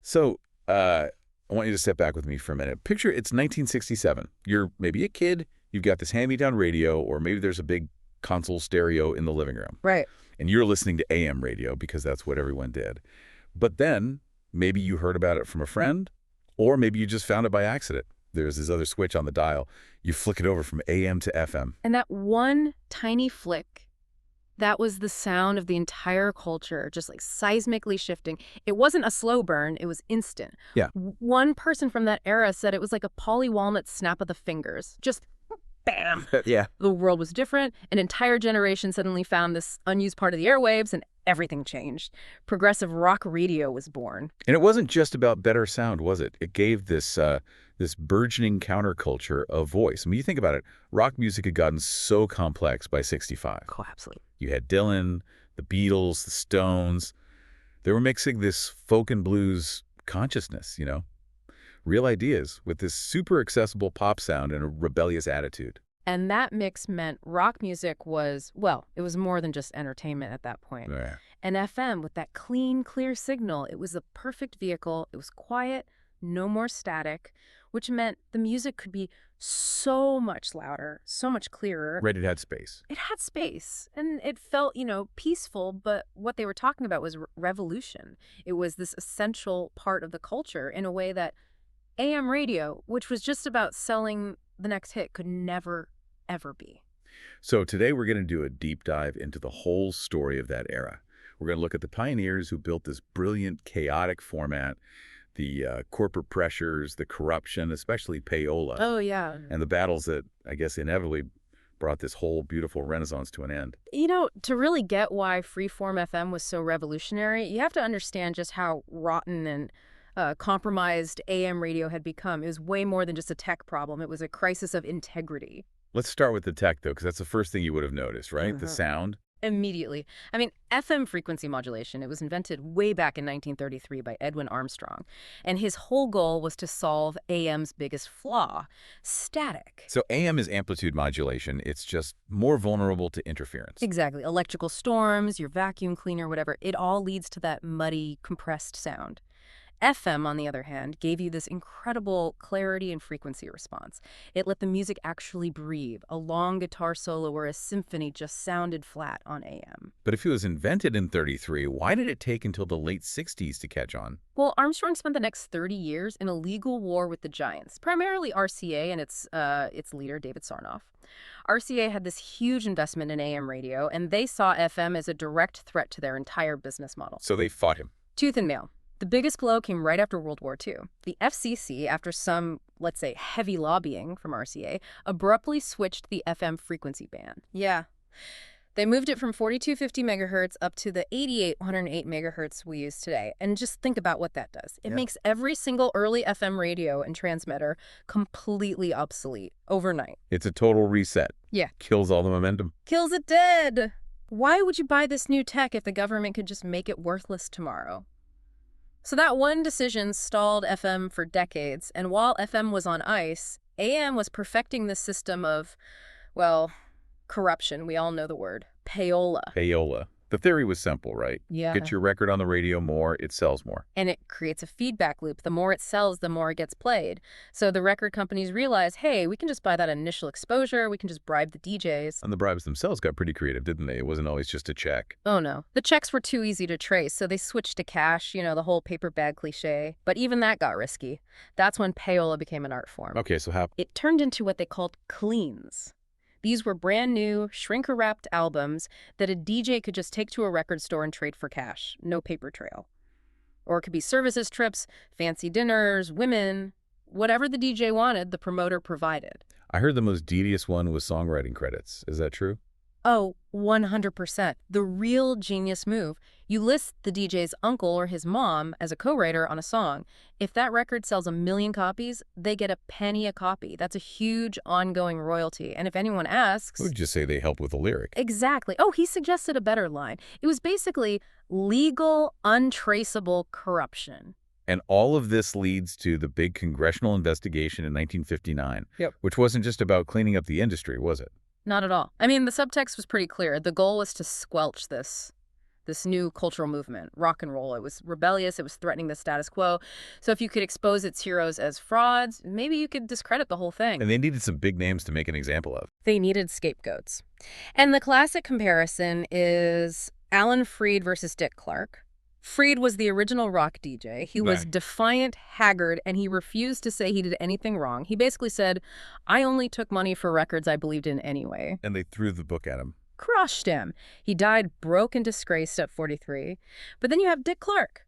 So, I want you to step back with me for a minute. Picture it's 1967. You're maybe a kid, you've got this hand-me-down radio, or maybe there's a big console stereo in the living room. Right. And you're listening to AM radio because that's what everyone did. But then maybe you heard about it from a friend, or maybe you just found it by accident. There's this other switch on the dial. You flick it over from AM to FM. And that one tiny flick, that was the sound of the entire culture, just like seismically shifting. It wasn't a slow burn, it was instant. Yeah. One person from that era said it was like a Polly Walnut snap of the fingers. Just bam. Yeah. The world was different. An entire generation suddenly found this unused part of the airwaves, and everything changed. Progressive rock radio was born. And it wasn't just about better sound, was it? It gave this burgeoning counterculture a voice. I mean, you think about it. Rock music had gotten so complex by 65. Oh, absolutely. You had Dylan, the Beatles, the Stones. They were mixing this folk and blues consciousness, real ideas with this super accessible pop sound and a rebellious attitude. And that mix meant rock music was, well, it was more than just entertainment at that point. Yeah. And FM, with that clean, clear signal, it was the perfect vehicle. It was quiet, no more static, which meant the music could be so much louder, so much clearer. Right, it had space. It had space, and it felt, peaceful, but what they were talking about was revolution. It was this essential part of the culture in a way that AM radio, which was just about selling the next hit, could never, ever be. So today we're going to do a deep dive into the whole story of that era. We're going to look at the pioneers who built this brilliant, chaotic format, the corporate pressures, the corruption, especially payola. Oh, yeah. And the battles that, I guess, inevitably brought this whole beautiful renaissance to an end. To really get why freeform FM was so revolutionary, you have to understand just how rotten and compromised AM radio had become. It was way more than just a tech problem. It was a crisis of integrity. Let's start with the tech, though, because that's the first thing you would have noticed, right? The sound. Immediately. I mean, FM frequency modulation, it was invented way back in 1933 by Edwin Armstrong. And his whole goal was to solve AM's biggest flaw, static. So AM is amplitude modulation. It's just more vulnerable to interference. Exactly. Electrical storms, your vacuum cleaner, whatever, it all leads to that muddy, compressed sound. FM, on the other hand, gave you this incredible clarity and frequency response. It let the music actually breathe, a long guitar solo or a symphony just sounded flat on AM. But if it was invented in 33, why did it take until the late 60s to catch on? Well, Armstrong spent the next 30 years in a legal war with the giants, primarily RCA and its leader, David Sarnoff. RCA had this huge investment in AM radio, and they saw FM as a direct threat to their entire business model. So they fought him. Tooth and nail. The biggest blow came right after World War II. The FCC, after some, let's say, heavy lobbying from RCA, abruptly switched the FM frequency band. Yeah. They moved it from 4250 megahertz up to the 8808 megahertz we use today. And just think about what that does. It makes every single early FM radio and transmitter completely obsolete overnight. It's a total reset. Yeah. Kills all the momentum. Kills it dead. Why would you buy this new tech if the government could just make it worthless tomorrow? So that one decision stalled FM for decades, and while FM was on ice, AM was perfecting the system of, well, corruption. We all know the word. Payola. Payola. The theory was simple, right? Yeah. Get your record on the radio more, it sells more. And it creates a feedback loop. The more it sells, the more it gets played. So the record companies realize, hey, we can just buy that initial exposure. We can just bribe the DJs. And the bribes themselves got pretty creative, didn't they? It wasn't always just a check. Oh, no. The checks were too easy to trace, so they switched to cash, the whole paper bag cliche. But even that got risky. That's when payola became an art form. Okay, so how? It turned into what they called cleans. These were brand new, shrink-wrapped albums that a DJ could just take to a record store and trade for cash. No paper trail. Or it could be services trips, fancy dinners, women. Whatever the DJ wanted, the promoter provided. I heard the most tedious one was songwriting credits. Is that true? Oh, 100%. The real genius move. You list the DJ's uncle or his mom as a co-writer on a song. If that record sells 1 million copies, they get a penny a copy. That's a huge ongoing royalty. And if anyone asks... We'd just say they help with the lyric. Exactly. Oh, he suggested a better line. It was basically legal, untraceable corruption. And all of this leads to the big congressional investigation in 1959, which wasn't just about cleaning up the industry, was it? Not at all. I mean, the subtext was pretty clear. The goal was to squelch this this new cultural movement, rock and roll. It was rebellious. It was threatening the status quo. So if you could expose its heroes as frauds, maybe you could discredit the whole thing. And they needed some big names to make an example of. They needed scapegoats. And the classic comparison is Alan Freed versus Dick Clark. Freed was the original rock DJ. He was defiant, haggard, and he refused to say he did anything wrong. He basically said, I only took money for records I believed in anyway. And they threw the book at him. Crushed him. He died broke and disgraced at 43. But then you have Dick Clark.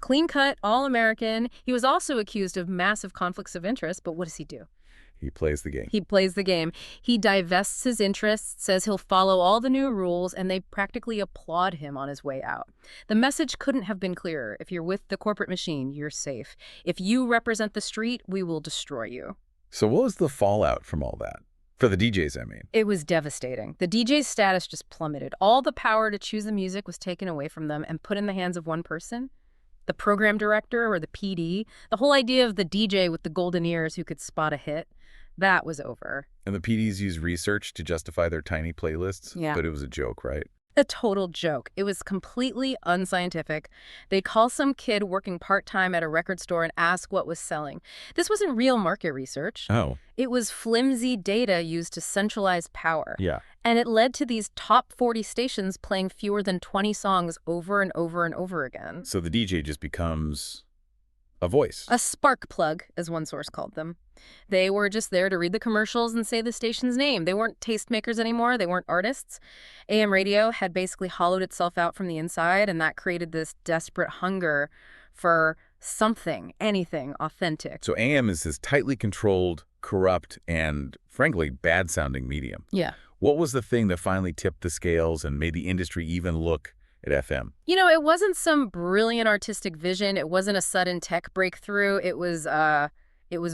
Clean-cut, all-American. He was also accused of massive conflicts of interest, but what does he do? He plays the game. He plays the game. He divests his interests, says he'll follow all the new rules, and they practically applaud him on his way out. The message couldn't have been clearer. If you're with the corporate machine, you're safe. If you represent the street, we will destroy you. So what was the fallout from all that? For the DJs, I mean. It was devastating. The DJ's status just plummeted. All the power to choose the music was taken away from them and put in the hands of one person. The program director or the PD. The whole idea of the DJ with the golden ears who could spot a hit. That was over. And the PDs used research to justify their tiny playlists? Yeah. But it was a joke, right? A total joke. It was completely unscientific. They'd call some kid working part-time at a record store and ask what was selling. This wasn't real market research. Oh. It was flimsy data used to centralize power. Yeah. And it led to these top 40 stations playing fewer than 20 songs over and over and over again. So the DJ just becomes a voice. A spark plug, as one source called them. They were just there to read the commercials and say the station's name. They weren't tastemakers anymore. They weren't artists. AM radio had basically hollowed itself out from the inside, and that created this desperate hunger for something, anything authentic. So AM is this tightly controlled, corrupt, and frankly, bad-sounding medium. Yeah. What was the thing that finally tipped the scales and made the industry even look at FM? You know, it wasn't some brilliant artistic vision. It wasn't a sudden tech breakthrough. It was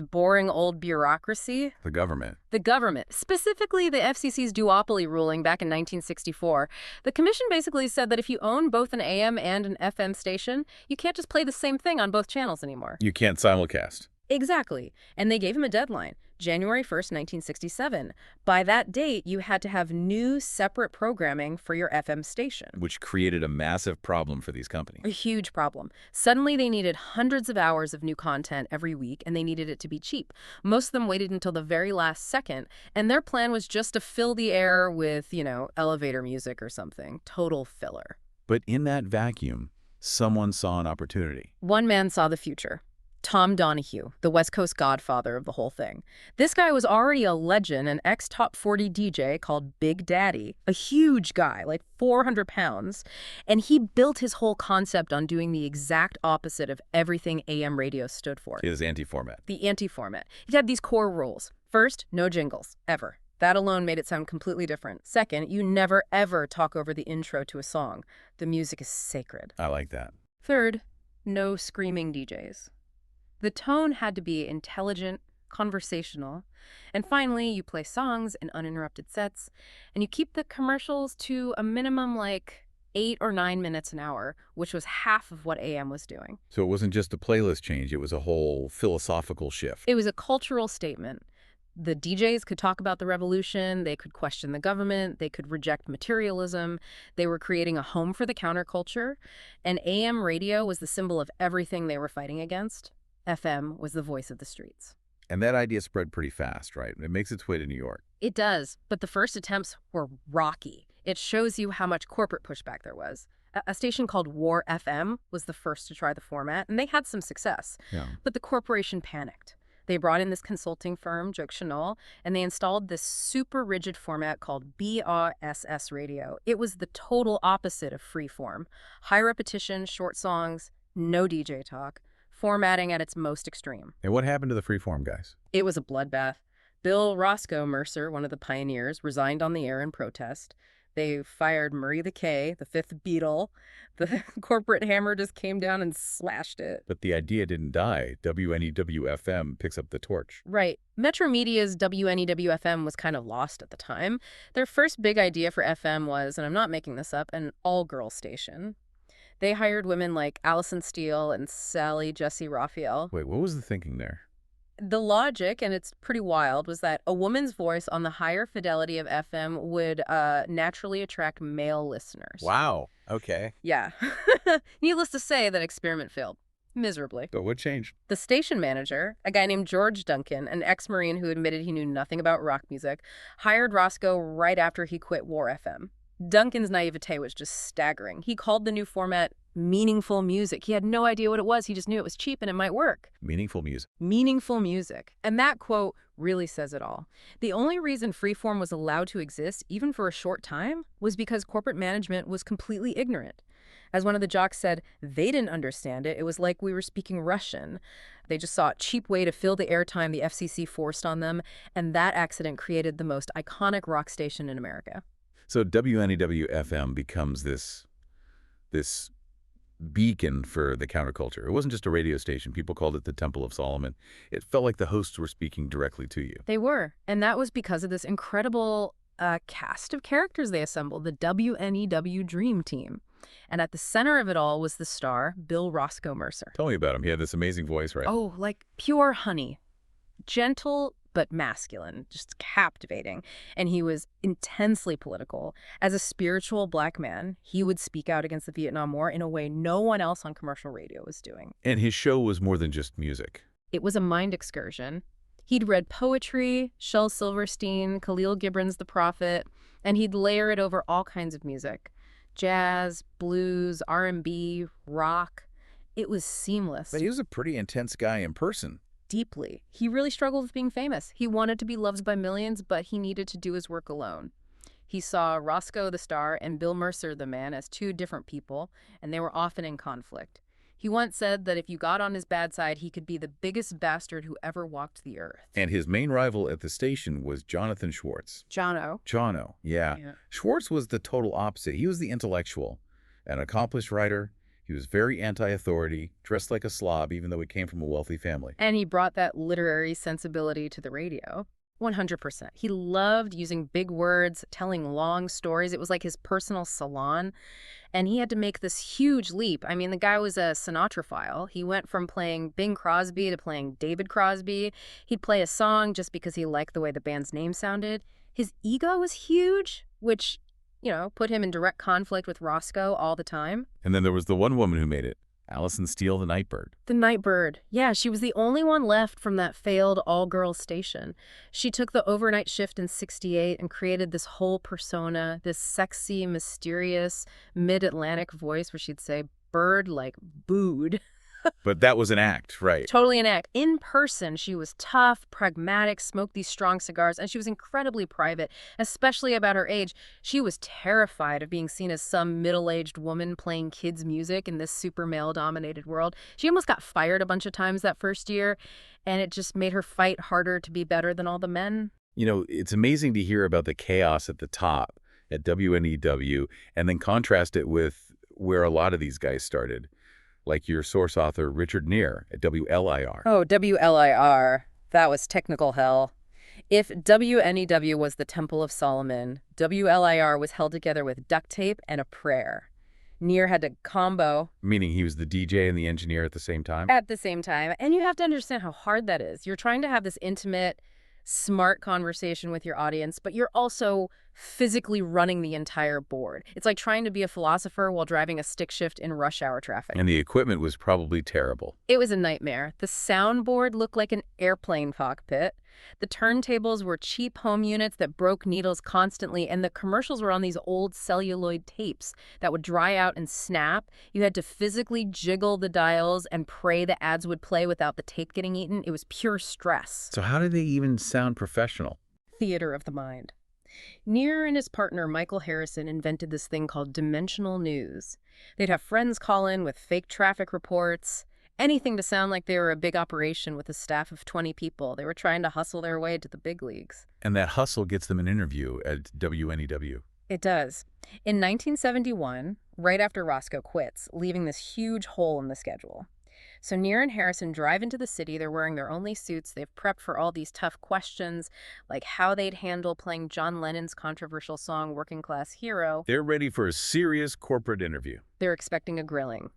boring old bureaucracy. The government. The government, specifically the FCC's duopoly ruling back in 1964. The commission basically said that if you own both an AM and an FM station, you can't just play the same thing on both channels anymore. You can't simulcast. Exactly. And they gave him a deadline, January 1st, 1967. By that date, you had to have new separate programming for your FM station. Which created a massive problem for these companies. A huge problem. Suddenly, they needed hundreds of hours of new content every week, and they needed it to be cheap. Most of them waited until the very last second, and their plan was just to fill the air with, elevator music or something. Total filler. But in that vacuum, someone saw an opportunity. One man saw the future. Tom Donahue, the West Coast godfather of the whole thing. This guy was already a legend, an ex-top 40 DJ called Big Daddy, a huge guy, like 400 pounds, and he built his whole concept on doing the exact opposite of everything AM radio stood for. His anti-format. The anti-format. He had these core rules. First, no jingles, ever. That alone made it sound completely different. Second, you never, ever talk over the intro to a song. The music is sacred. I like that. Third, no screaming DJs. The tone had to be intelligent, conversational. And finally, you play songs in uninterrupted sets, and you keep the commercials to a minimum like 8 or 9 minutes an hour, which was half of what AM was doing. So it wasn't just a playlist change, it was a whole philosophical shift. It was a cultural statement. The DJs could talk about the revolution, they could question the government, they could reject materialism, they were creating a home for the counterculture, and AM radio was the symbol of everything they were fighting against. FM was the voice of the streets. And that idea spread pretty fast, right? It makes its way to New York. It does, but the first attempts were rocky. It shows you how much corporate pushback there was. A station called War FM was the first to try the format, and they had some success. Yeah. But the corporation panicked. They brought in this consulting firm, Joke Chanel, and they installed this super rigid format called BRSS radio. It was the total opposite of freeform. High repetition, short songs, no DJ talk. Formatting at its most extreme. And what happened to the freeform guys? It was a bloodbath. Bill Rosko Mercer, one of the pioneers, resigned on the air in protest. They fired Murray the K, the fifth Beatle. The corporate hammer just came down and slashed it. But the idea didn't die. WNEW-FM picks up the torch. Right. Metro Media's WNEW-FM was kind of lost at the time. Their first big idea for FM was, and I'm not making this up, an all-girl station. They hired women like Alison Steele and Sally Jesse Raphael. Wait, what was the thinking there? The logic, and it's pretty wild, was that a woman's voice on the higher fidelity of FM would naturally attract male listeners. Wow. Okay. Yeah. Needless to say, that experiment failed. Miserably. So what changed? The station manager, a guy named George Duncan, an ex-Marine who admitted he knew nothing about rock music, hired Rosko right after he quit War FM. Duncan's naivete was just staggering. He called the new format meaningful music. He had no idea what it was. He just knew it was cheap and it might work. Meaningful music. Meaningful music. And that quote really says it all. The only reason freeform was allowed to exist, even for a short time, was because corporate management was completely ignorant. As one of the jocks said, they didn't understand it. It was like we were speaking Russian. They just saw a cheap way to fill the airtime the FCC forced on them, and that accident created the most iconic rock station in America. So WNEW-FM becomes this beacon for the counterculture. It wasn't just a radio station. People called it the Temple of Solomon. It felt like the hosts were speaking directly to you. They were, and that was because of this incredible cast of characters they assembled, the WNEW Dream Team. And at the center of it all was the star, Bill Rosko Mercer. Tell me about him. He had this amazing voice, right? Oh, like pure honey. Gentle but masculine, just captivating. And he was intensely political. As a spiritual black man, he would speak out against the Vietnam War in a way no one else on commercial radio was doing. And his show was more than just music. It was a mind excursion. He'd read poetry, Shel Silverstein, Khalil Gibran's The Prophet, and he'd layer it over all kinds of music. Jazz, blues, R&B, rock. It was seamless. But he was a pretty intense guy in person. Deeply. He really struggled with being famous. He wanted to be loved by millions, but he needed to do his work alone. He saw Rosko the star and Bill Mercer the man as two different people, and they were often in conflict. He once said that if you got on his bad side, he could be the biggest bastard who ever walked the earth. And his main rival at the station was Jonathan Schwartz. Jono, yeah. Schwartz was the total opposite. He was the intellectual, an accomplished writer. He was very anti-authority, dressed like a slob, even though he came from a wealthy family. And he brought that literary sensibility to the radio. 100%. He loved using big words, telling long stories. It was like his personal salon. And he had to make this huge leap. I mean, the guy was a Sinatra-phile. He went from playing Bing Crosby to playing David Crosby. He'd play a song just because he liked the way the band's name sounded. His ego was huge, which, put him in direct conflict with Rosko all the time. And then there was the one woman who made it, Alison Steele, the Nightbird. The Nightbird. Yeah, she was the only one left from that failed all-girls station. She took the overnight shift in '68 and created this whole persona, this sexy, mysterious, mid-Atlantic voice where she'd say, bird like booed. But that was an act, right? Totally an act. In person, she was tough, pragmatic, smoked these strong cigars, and she was incredibly private, especially about her age. She was terrified of being seen as some middle-aged woman playing kids' music in this super male-dominated world. She almost got fired a bunch of times that first year, and it just made her fight harder to be better than all the men. It's amazing to hear about the chaos at the top at WNEW and then contrast it with where a lot of these guys started. Like your source author, Richard Neer, at WLIR. Oh, WLIR. That was technical hell. If WNEW was the Temple of Solomon, WLIR was held together with duct tape and a prayer. Neer had to combo. Meaning he was the DJ and the engineer at the same time? At the same time. And you have to understand how hard that is. You're trying to have this intimate, smart conversation with your audience, but you're also physically running the entire board. It's like trying to be a philosopher while driving a stick shift in rush hour traffic. And the equipment was probably terrible. It was a nightmare. The soundboard looked like an airplane cockpit. The turntables were cheap home units that broke needles constantly, and the commercials were on these old celluloid tapes that would dry out and snap. You had to physically jiggle the dials and pray the ads would play without the tape getting eaten. It was pure stress. So how did they even sound professional? Theater of the mind. Neer and his partner Michael Harrison invented this thing called dimensional news. They'd have friends call in with fake traffic reports, anything to sound like they were a big operation with a staff of 20 people. They were trying to hustle their way to the big leagues. And that hustle gets them an interview at WNEW. It does. In 1971, right after Rosko quits, leaving this huge hole in the schedule. So Neer and Harrison drive into the city. They're wearing their only suits. They've prepped for all these tough questions, like how they'd handle playing John Lennon's controversial song, Working Class Hero. They're ready for a serious corporate interview. They're expecting a grilling.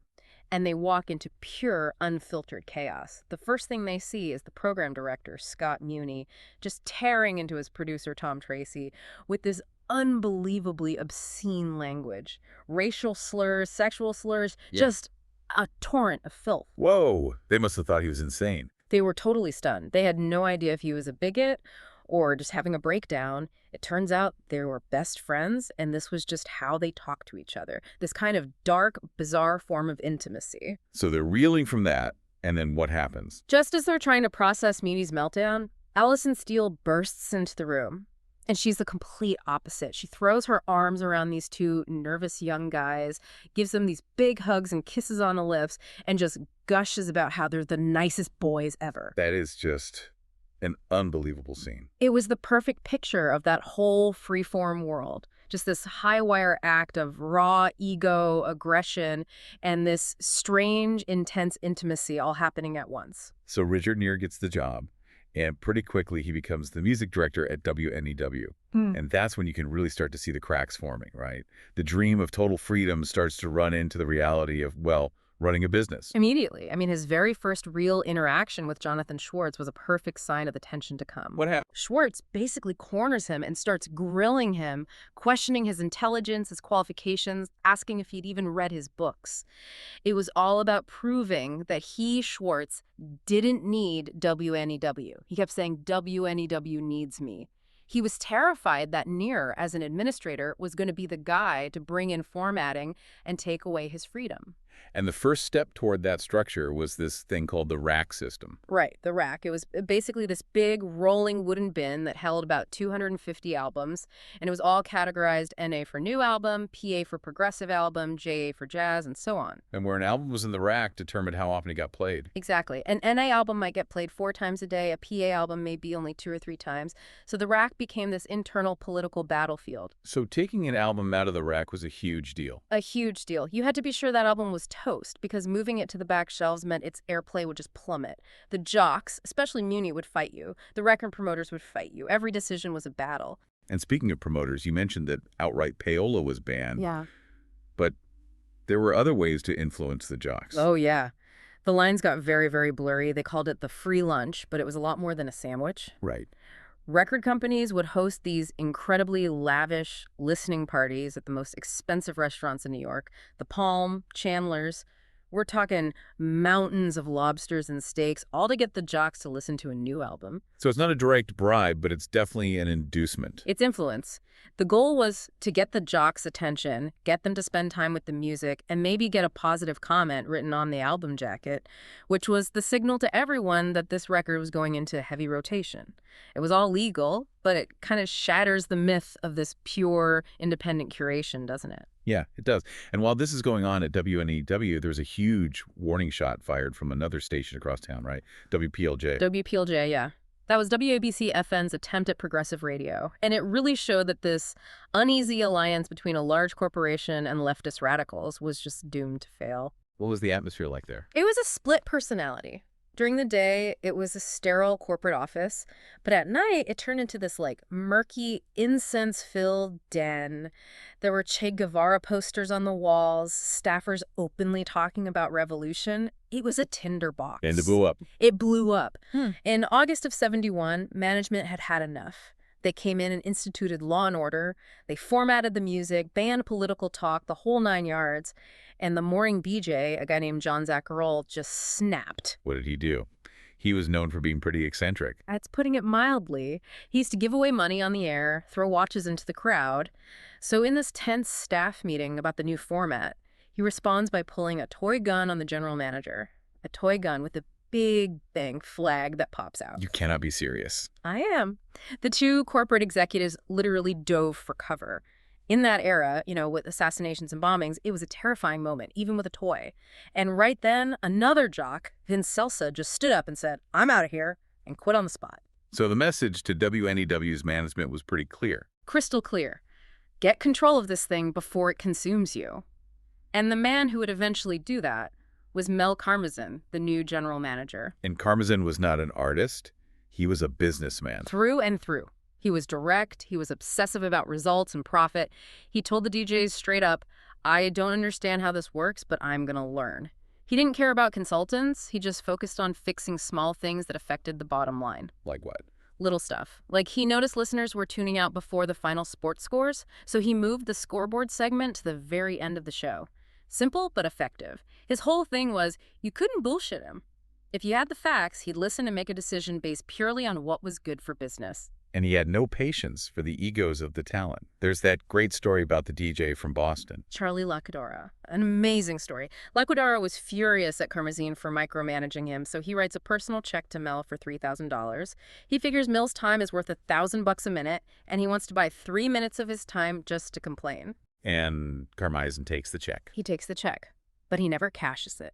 and they walk into pure, unfiltered chaos. The first thing they see is the program director, Scott Muni, just tearing into his producer, Tom Tracy, with this unbelievably obscene language. Racial slurs, sexual slurs, just a torrent of filth. Whoa! They must have thought he was insane. They were totally stunned. They had no idea if he was a bigot or just having a breakdown. It turns out they were best friends, and this was just how they talked to each other. This kind of dark, bizarre form of intimacy. So they're reeling from that, and then what happens? Just as they're trying to process Muni's meltdown, Alison Steele bursts into the room. And she's the complete opposite. She throws her arms around these two nervous young guys, gives them these big hugs and kisses on the lips, and just gushes about how they're the nicest boys ever. That is just an unbelievable scene. It was the perfect picture of that whole freeform world. Just this high-wire act of raw ego, aggression, and this strange, intense intimacy all happening at once. So Richard Neer gets the job. And pretty quickly, he becomes the music director at WNEW. And that's when you can really start to see the cracks forming, right? The dream of total freedom starts to run into the reality of, well, running a business. Immediately. I mean, his very first real interaction with Jonathan Schwartz was a perfect sign of the tension to come. What happened? Schwartz basically corners him and starts grilling him, questioning his intelligence, his qualifications, asking if he'd even read his books. It was all about proving that he, Schwartz, didn't need WNEW. He kept saying, WNEW needs me. He was terrified that Neer, as an administrator, was going to be the guy to bring in formatting and take away his freedom. And the first step toward that structure was this thing called the rack system. Right, the rack. It was basically this big rolling wooden bin that held about 250 albums, and it was all categorized NA for new album, PA for progressive album, JA for jazz, and so on. And where an album was in the rack determined how often it got played. Exactly. An NA album might get played 4 times a day, a PA album may be only 2 or 3 times, so the rack became this internal political battlefield. So taking an album out of the rack was a huge deal. A huge deal. You had to be sure that album was toast, because moving it to the back shelves meant its airplay would just plummet. The jocks, especially Muni, would fight you. The record promoters would fight you. Every decision was a battle. And speaking of promoters, you mentioned that outright payola was banned. Yeah. But there were other ways to influence the jocks. Oh, yeah. The lines got very, very blurry. They called it the free lunch, but it was a lot more than a sandwich. Right. Record companies would host these incredibly lavish listening parties at the most expensive restaurants in New York. The Palm, Chandler's. We're talking mountains of lobsters and steaks, all to get the jocks to listen to a new album. So it's not a direct bribe, but it's definitely an inducement. It's influence. The goal was to get the jocks' attention, get them to spend time with the music, and maybe get a positive comment written on the album jacket, which was the signal to everyone that this record was going into heavy rotation. It was all legal, but it kind of shatters the myth of this pure, independent curation, doesn't it? Yeah, it does. And while this is going on at WNEW, there's a huge warning shot fired from another station across town, right? WPLJ. WPLJ, yeah. That was WABC-FM's attempt at progressive radio. And it really showed that this uneasy alliance between a large corporation and leftist radicals was just doomed to fail. What was the atmosphere like there? It was a split personality. During the day, it was a sterile corporate office, but at night, it turned into this, murky, incense-filled den. There were Che Guevara posters on the walls, staffers openly talking about revolution. It was a tinderbox. And it blew up. It blew up. In August of '71, management had had enough. They came in and instituted law and order. They formatted the music, banned political talk, the whole 9 yards. And the morning BJ, a guy named John Zacharol, just snapped. What did he do? He was known for being pretty eccentric. That's putting it mildly. He used to give away money on the air, throw watches into the crowd. So in this tense staff meeting about the new format, he responds by pulling a toy gun on the general manager. A toy gun with a big thing flag that pops out. You cannot be serious. I am. The 2 corporate executives literally dove for cover. In that era, with assassinations and bombings, it was a terrifying moment, even with a toy. And right then, another jock, Vince Celsa, just stood up and said, "I'm out of here," and quit on the spot. So the message to WNEW's management was pretty clear. Crystal clear. Get control of this thing before it consumes you. And the man who would eventually do that was Mel Karmazin, the new general manager. And Karmazin was not an artist. He was a businessman. Through and through. He was direct. He was obsessive about results and profit. He told the DJs straight up, "I don't understand how this works, but I'm going to learn." He didn't care about consultants. He just focused on fixing small things that affected the bottom line. Like what? Little stuff. Like he noticed listeners were tuning out before the final sports scores, so he moved the scoreboard segment to the very end of the show. Simple but effective. His whole thing was you couldn't bullshit him. If you had the facts, he'd listen and make a decision based purely on what was good for business. And he had no patience for the egos of the talent. There's that great story about the DJ from Boston. Charlie Laquidara. An amazing story. Laquidara was furious at Karmazin for micromanaging him, so he writes a personal check to Mel for $3,000. He figures Mil's time is worth $1,000 a minute, and he wants to buy 3 minutes of his time just to complain. And Karmazin takes the check. He takes the check, but he never cashes it.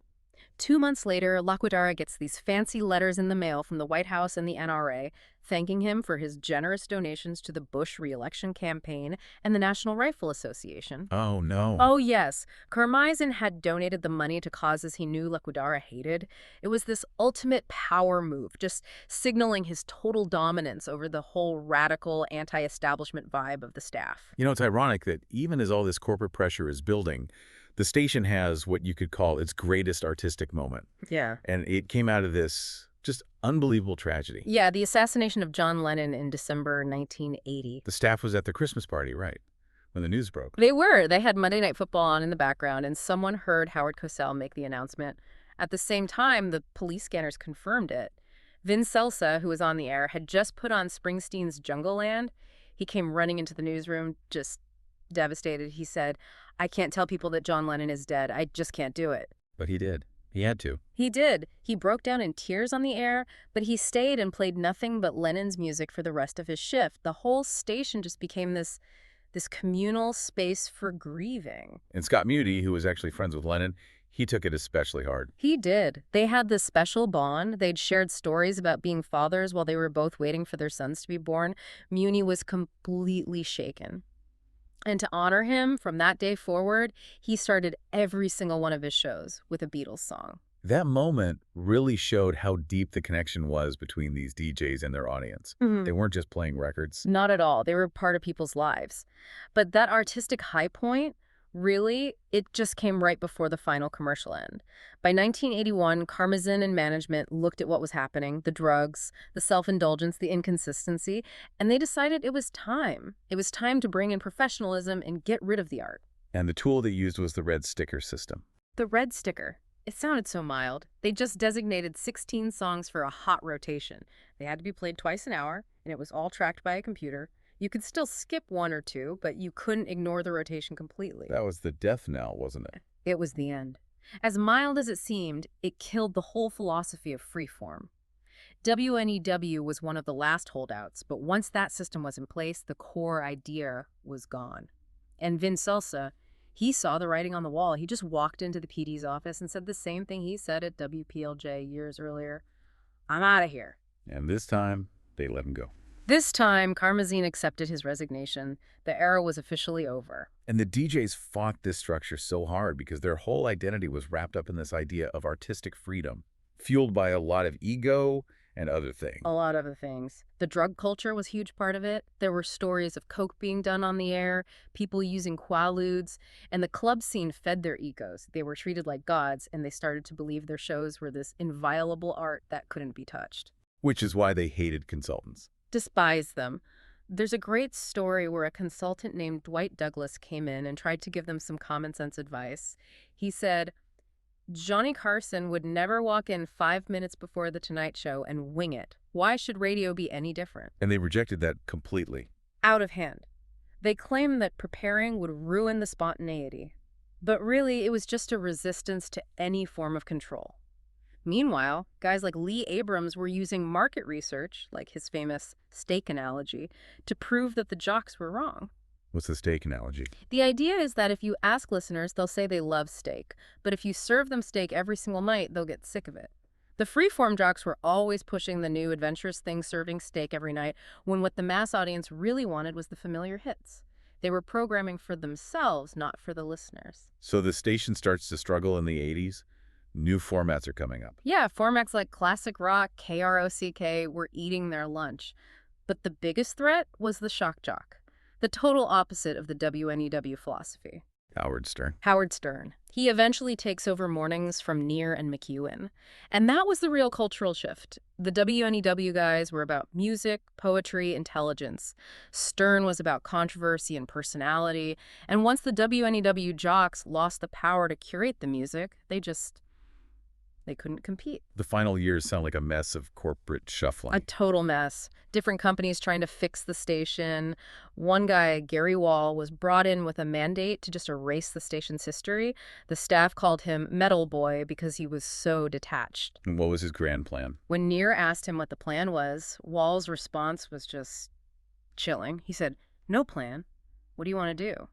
2 months later, Laquidara gets these fancy letters in the mail from the White House and the NRA, thanking him for his generous donations to the Bush re-election campaign and the National Rifle Association. Oh, no. Oh, yes. Karmazin had donated the money to causes he knew Laquidara hated. It was this ultimate power move, just signaling his total dominance over the whole radical anti-establishment vibe of the staff. You know, it's ironic that even as all this corporate pressure is building, the station has what you could call its greatest artistic moment. Yeah. And it came out of this just unbelievable tragedy. Yeah, the assassination of John Lennon in December 1980. The staff was at the Christmas party, right, when the news broke. They were. They had Monday Night Football on in the background, and someone heard Howard Cosell make the announcement. At the same time, the police scanners confirmed it. Vin Celsa, who was on the air, had just put on Springsteen's Jungleland. He came running into the newsroom, just devastated. He said, "I can't tell people that John Lennon is dead. I just can't do it." But he did. He had to. He did. He broke down in tears on the air, but he stayed and played nothing but Lennon's music for the rest of his shift. The whole station just became this communal space for grieving. And Scott Muni, who was actually friends with Lennon, he took it especially hard. He did. They had this special bond. They'd shared stories about being fathers while they were both waiting for their sons to be born. Muni was completely shaken. And to honor him, from that day forward, he started every single one of his shows with a Beatles song. That moment really showed how deep the connection was between these DJs and their audience. They weren't just playing records. Not at all. They were part of people's lives. But that artistic high point, really, it just came right before the final commercial end. By 1981, Karmazin and management looked at what was happening, the drugs, the self-indulgence, the inconsistency, and they decided it was time. It was time to bring in professionalism and get rid of the art. And the tool they used was the red sticker system. The red sticker. It sounded so mild. They just designated 16 songs for a hot rotation. They had to be played twice an hour, and it was all tracked by a computer. You could still skip one or two, but you couldn't ignore the rotation completely. That was the death knell, wasn't it? It was the end. As mild as it seemed, it killed the whole philosophy of freeform. WNEW was one of the last holdouts, but once that system was in place, the core idea was gone. And Vin Celsa, he saw the writing on the wall. He just walked into the PD's office and said the same thing he said at WPLJ years earlier. "I'm out of here." And this time, they let him go. This time, Karmazin accepted his resignation. The era was officially over. And the DJs fought this structure so hard because their whole identity was wrapped up in this idea of artistic freedom, fueled by a lot of ego and other things. A lot of the things. The drug culture was a huge part of it. There were stories of coke being done on the air, people using quaaludes, and the club scene fed their egos. They were treated like gods, and they started to believe their shows were this inviolable art that couldn't be touched. Which is why they hated consultants. Despised them. There's a great story where a consultant named Dwight Douglas came in and tried to give them some common sense advice. He said, "Johnny Carson would never walk in 5 minutes before the Tonight Show and wing it. Why should radio be any different?" And they rejected that completely. Out of hand. They claimed that preparing would ruin the spontaneity. But really, it was just a resistance to any form of control. Meanwhile, guys like Lee Abrams were using market research, like his famous steak analogy, to prove that the jocks were wrong. What's the steak analogy? The idea is that if you ask listeners, they'll say they love steak. But if you serve them steak every single night, they'll get sick of it. The freeform jocks were always pushing the new adventurous thing, serving steak every night, when what the mass audience really wanted was the familiar hits. They were programming for themselves, not for the listeners. So the station starts to struggle in the 80s. New formats are coming up. Yeah, formats like classic rock, KROCK were eating their lunch. But the biggest threat was the shock jock, the total opposite of the WNEW philosophy. Howard Stern. Howard Stern. He eventually takes over mornings from Neer and McEwen. And that was the real cultural shift. The WNEW guys were about music, poetry, intelligence. Stern was about controversy and personality. And once the WNEW jocks lost the power to curate the music, they couldn't compete. The final years sound like a mess of corporate shuffling. A total mess. Different companies trying to fix the station. One guy, Gary Wall, was brought in with a mandate to just erase the station's history. The staff called him Metal Boy because he was so detached. And what was his grand plan? When Neer asked him what the plan was, Wall's response was just chilling. He said, "No plan. What do you want to do?"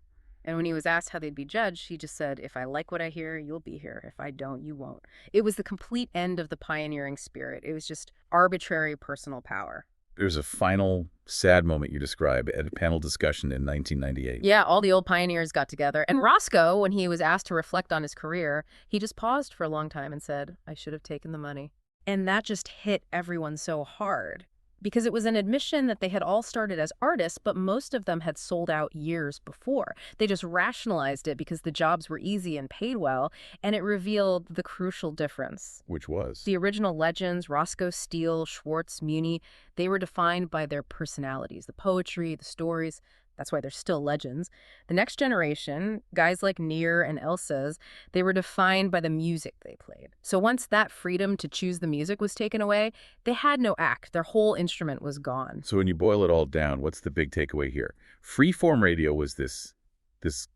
And when he was asked how they'd be judged, he just said, "If I like what I hear, you'll be here. If I don't, you won't." It was the complete end of the pioneering spirit. It was just arbitrary personal power. There's a final sad moment you describe at a panel discussion in 1998. Yeah, all the old pioneers got together. And Rosko, when he was asked to reflect on his career, he just paused for a long time and said, "I should have taken the money." And that just hit everyone so hard. Because it was an admission that they had all started as artists, but most of them had sold out years before. They just rationalized it because the jobs were easy and paid well, and it revealed the crucial difference. Which was? The original legends, Rosko, Steele, Schwartz, Muni, they were defined by their personalities, the poetry, the stories. That's why they're still legends. The next generation, guys like Neer and Elsa's, they were defined by the music they played. So once that freedom to choose the music was taken away, they had no act. Their whole instrument was gone. So when you boil it all down, what's the big takeaway here? Freeform radio was this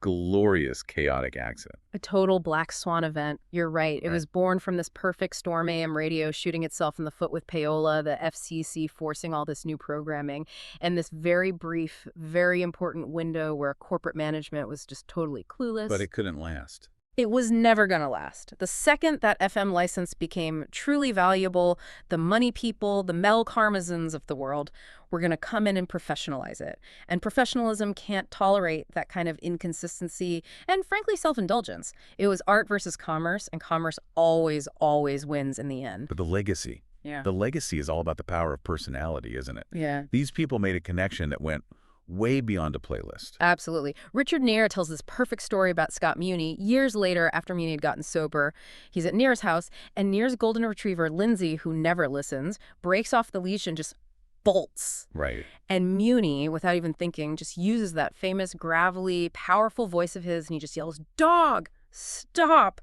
glorious, chaotic accident. A total black swan event. You're right. It was born from this perfect storm AM radio shooting itself in the foot with payola, the FCC forcing all this new programming, and this very brief, very important window where corporate management was just totally clueless. But it couldn't last. It was never going to last. The second that FM license became truly valuable, the money people, the Mel Karmazins of the world, were going to come in and professionalize it. And professionalism can't tolerate that kind of inconsistency and, frankly, self-indulgence. It was art versus commerce, and commerce always, always wins in the end. But the legacy. Yeah. The legacy is all about the power of personality, isn't it? Yeah. These people made a connection that went way beyond a playlist. Absolutely. Richard Neer tells this perfect story about Scott Muni. Years later, after Muni had gotten sober, he's at Neer's house, and Neer's golden retriever, Lindsay, who never listens, breaks off the leash and just bolts. Right. And Muni, without even thinking, just uses that famous, gravelly, powerful voice of his, and he just yells, "Dog, stop!"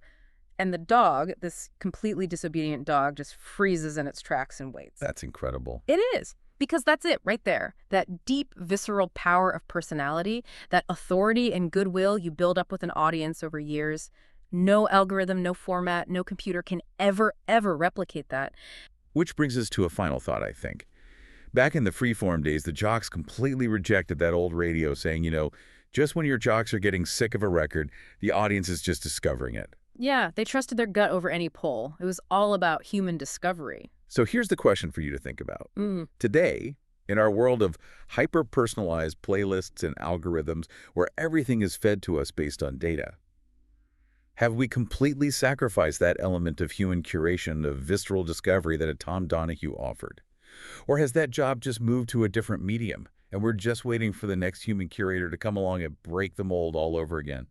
And the dog, this completely disobedient dog, just freezes in its tracks and waits. That's incredible. It is. Because that's it right there. That deep, visceral power of personality, that authority and goodwill you build up with an audience over years. No algorithm, no format, no computer can ever, ever replicate that. Which brings us to a final thought, I think. Back in the freeform days, the jocks completely rejected that old radio saying, just when your jocks are getting sick of a record, the audience is just discovering it. Yeah, they trusted their gut over any poll. It was all about human discovery. So here's the question for you to think about. Today, in our world of hyper-personalized playlists and algorithms where everything is fed to us based on data, have we completely sacrificed that element of human curation, of visceral discovery that a Tom Donahue offered? Or has that job just moved to a different medium, and we're just waiting for the next human curator to come along and break the mold all over again?